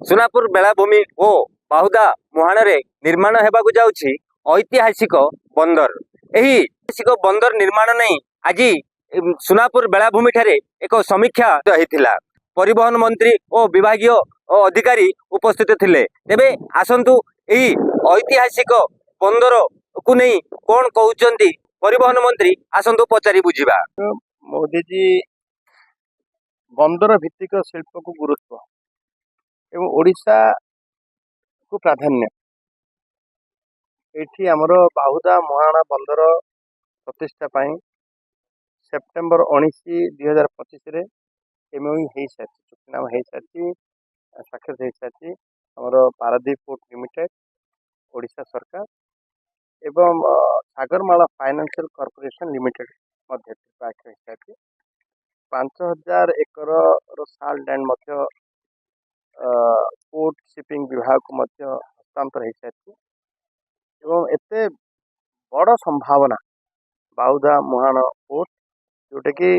सुनापुर बेलाभूमि ओ बाहुदा मुहाण निर्माण होगा जाऊँगी ऐतिहासिक बंदर। यही ऐतिहासिक बंदर निर्माण नहीं आज सुनापुर बेलाभूमि ठारे एक समीक्षा होता। परिवहन मंत्री और विभागीय अधिकारी उपस्थित थिले। तेबे आसंतु यही ऐतिहासिक बंदर को नहीं कौन कहते परिवहन मंत्री आसंतु पचारि बुझा। मोदी जी बंदर भित्तिक शिल्प को गुरुत्व एवं ओडिशा को प्राधान्य एठी आमर बाहुदा मुहाणा बंदर प्रतिष्ठा पाई सेप्टेम्बर 19 2025 एमओयू हो सारी चुक्तिनामा हो सारी साक्षर हो सारी आमर पारादीप पोर्ट लिमिटेड ओडिशा सरकार एवं सागरमाला फाइनेंशियल कॉर्पोरेशन लिमिटेड मध्य हो सारी 5000 एकर साल लैंड पोर्ट शिपिंग विभाग को हस्तांतर हो सारी एवं एते बड़ संभावना बाहुदा मुहाण पोर्ट जोटा कि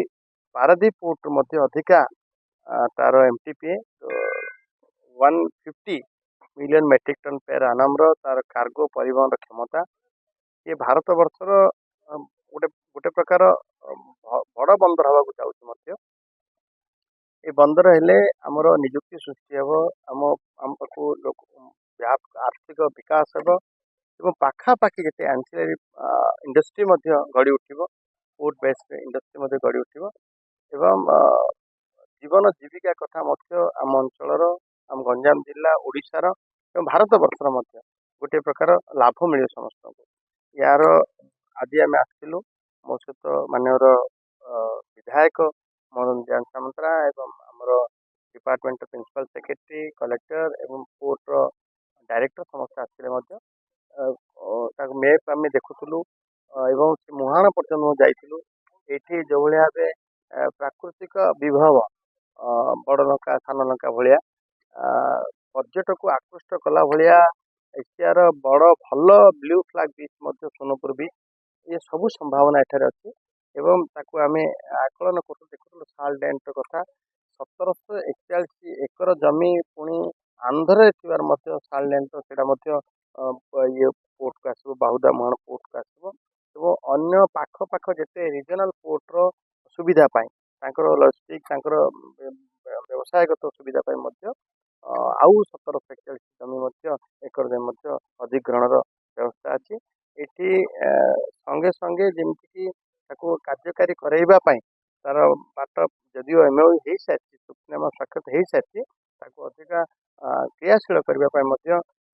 पारादीप पोर्ट मध्य अधिका तार एमटीपी 150 मिलियन मेट्रिक टन पेर आनाम तार कार्गो परिवहन क्षमता ये भारत वर्षर गोटे गोटे प्रकार बड़ बंदर हवा जाऊँ। ये बंदर हेले आमर निजुक्ति सृष्टि हे आम आमको लोक आर्थिक विकास हे एवं पाखापाखि जिते आंसिलरी इंडस्ट्री गढ़ी उठिब पोर्ट बेस्ड इंडस्ट्री गढ़ी उठिब एवं जीवन जीविका कथा आम अंचल आम गंजाम जिला ओडिशार एवं भारत वर्षर गोटे प्रकार लाभ मिले समस्त को यार आज आम आसलु मो सहित मानवर विधायक मनोरंजन सामंतरा एवं आमर डिपार्टमेंट प्रिंसिपल सेक्रेटरी कलेक्टर एवं पोर्ट डायरेक्टर समस्त आसते मेप आम देखुलु एवं मुहाण पर्यटन जाइलु ये जो भाई प्राकृतिक विभव बड़ लंका सान लंका भाया पर्यटक को आकृष्ट कला भाया एशियार बड़ भल ब्लू फ्लैग बीच सोनपुर बीच ये सब संभावना एठार अच्छी एवं ताकू आम आकलन कर देखुलु साल डैंट कथा 1741 एकर जमी पुणी आंध्र साल डैंट से ये पोर्ट को आसो बाहुदा मुहाण पोर्ट को आसो एवं अन्य पाख पाख जिते रिजनाल पोर्टर सुविधा लॉजिस्टिक व्यवसायगत सुविधा आउ 1741 जमी एकर जमी अधिग्रहण व्यवस्था अच्छी ये संगे संगे जमीक कार्यकारी करवाई तार बाट जदिव एमओयू हो सारी चुक्तिनामा स्वाक्षर हो सारी अधिका क्रियाशील करने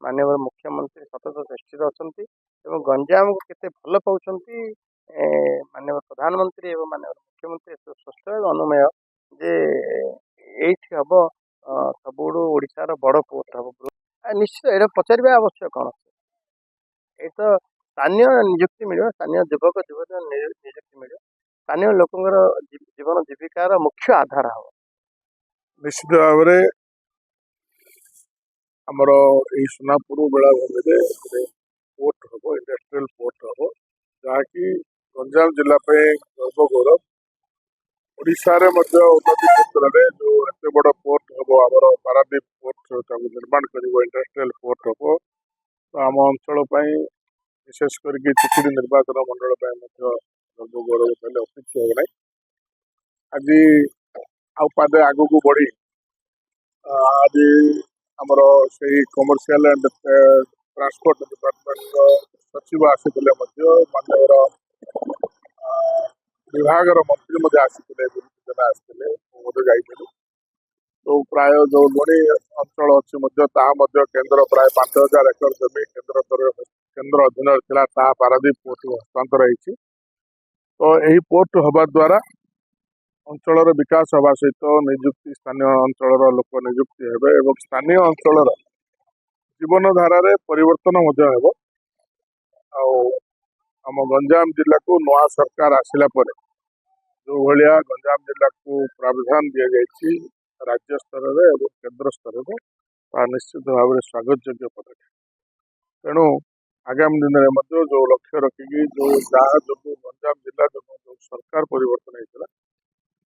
माननीय मुख्यमंत्री सतत चेष्टित अच्छा गंजाम को केते भल पाँच माननीय प्रधानमंत्री एवं माननीय मुख्यमंत्री स्पष्ट अनुमेय जे ये हम सबुठ ओडार बड़ पोर्ट हम निश्चित ये पचार आवश्यक कौन ये तो स्थानीय निजुक्ति मिल स्थानीय युवक युवती निजुक्ति मिल स्थानीय लोकर जीवन जीविकार मुख्य आधार हम निश्चित भाव में आमर सुनापुर बेलाभूमि पोर्ट हम इंडस्ट्रियल पोर्ट हम जहाँकि गंजाम जिला गर्व गौरव ओडिशा रे उन्नति क्षेत्र में जो एत बड़ पोर्ट हम आमर पारादीप पोर्ट निर्माण कर इंडस्ट्रियल पोर्ट हम तो आम अंचल विशेष करके चिकुड़ी निर्वाचन मंडल गर्व गौरव कहले अत्युक्ति हो ना। आज आदे आग को बढ़ी आज आमर से कमर्शियल एंड ट्रांसपोर्ट डिपार्टमेंट सचिव आसी मानवर विभाग मंत्री आसी आसते तो प्राय जो लोणी अंचल अच्छी केन्द्र प्राय 5000 एकर जमी केन्द्र अधीन था पारादीप पोर्ट को हस्तांतर होती तो यही पोर्ट हवा द्वारा अंचल विकास हवा सहित निजुक्ति स्थानीय अंचल लोक निजुक्ति हे और स्थानीय अंचल जीवन धारा परिवर्तन आम गंजाम जिला को नवा सरकार आसला जो भाया गंजाम जिला को प्रावधान दि जाए राज्य स्तर में केन्द्र स्तर में निश्चित भाव में स्वागत योग्य पदक्षेप तेणु आगामी दिन में जो लक्ष्य रखिकी जो जहाँ जो गंजाम जिला जो सरकार परिवर्तन होता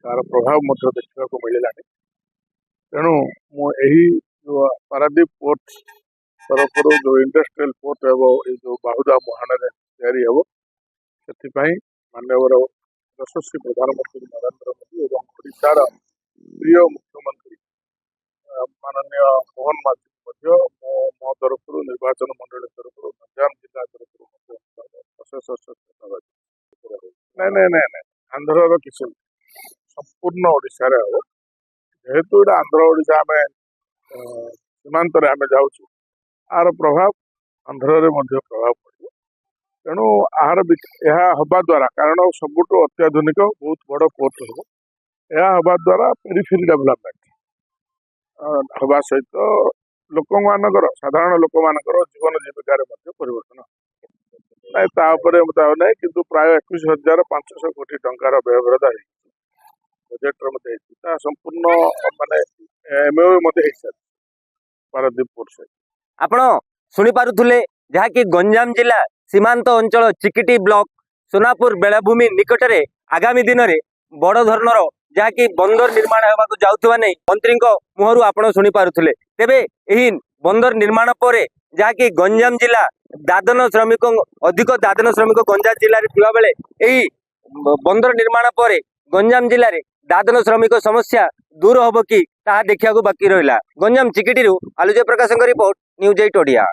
तार प्रभाव देखा मिलला तेणु मुझे जो पारादीप पोर्ट तरफ जो इंडस्ट्रियल पोर्ट हे ये जो बाहुदा मुहाण तैयारी हे से माननीय यशस्वी प्रधानमंत्री नरेंद्र मोदी और ओडिशार प्रिय मुख्यमंत्री माननीय मोहन माझी मो तरफ निर्वाचन मंडली तरफ गंजाम जिला तरफ अशेष अशेष धन्यवाद। नहीं आंध्र किसी संपूर्ण ओडिशा रे हे जेहेतु ये आंध्र ओडिशा आम सीमांत आम जाऊँ आर प्रभाव आंध्र प्रभाव पड़े तेणु यह हवा द्वारा कारण सबुठ अत्याधुनिक बहुत बड़ पोर्ट हम यह हवा द्वारा पेरिफेरी डेवलपमेंट हवा सहित लोक मानकर साधारण लोक मानकर जीवन जीविकार परिवर्तन ना कि प्राय 21,500 कोटी टंकार व्ययबराद बजेट संपूर्ण माने एमओयू पारादीप पोर्ट से आपण शुणी पारुथुले जहाँकि गंजाम जिला सीमांत अंचल चिकिटी ब्लॉक सोनापुर बेलाभूमि निकटरे आगामी दिन में बड़ धरणर जहाँकि बंदर निर्माण होगा जाऊा नहीं मंत्री मुहर आपण शुणी पारुथुले तेबे एही बंदर निर्माण पर जहाँकि गंजाम जिला दादन श्रमिक अधिक दादन श्रमिक गंजाम जिले में थिबा बेले एही बंदर निर्माण पर गंजाम जिले में दादन श्रमिक समस्या दूर हम कि ताहा देखा बाकी रहा। गंजाम चिकिटी आलोचय प्रकाश रिपोर्ट न्यूज 8 ओडिया।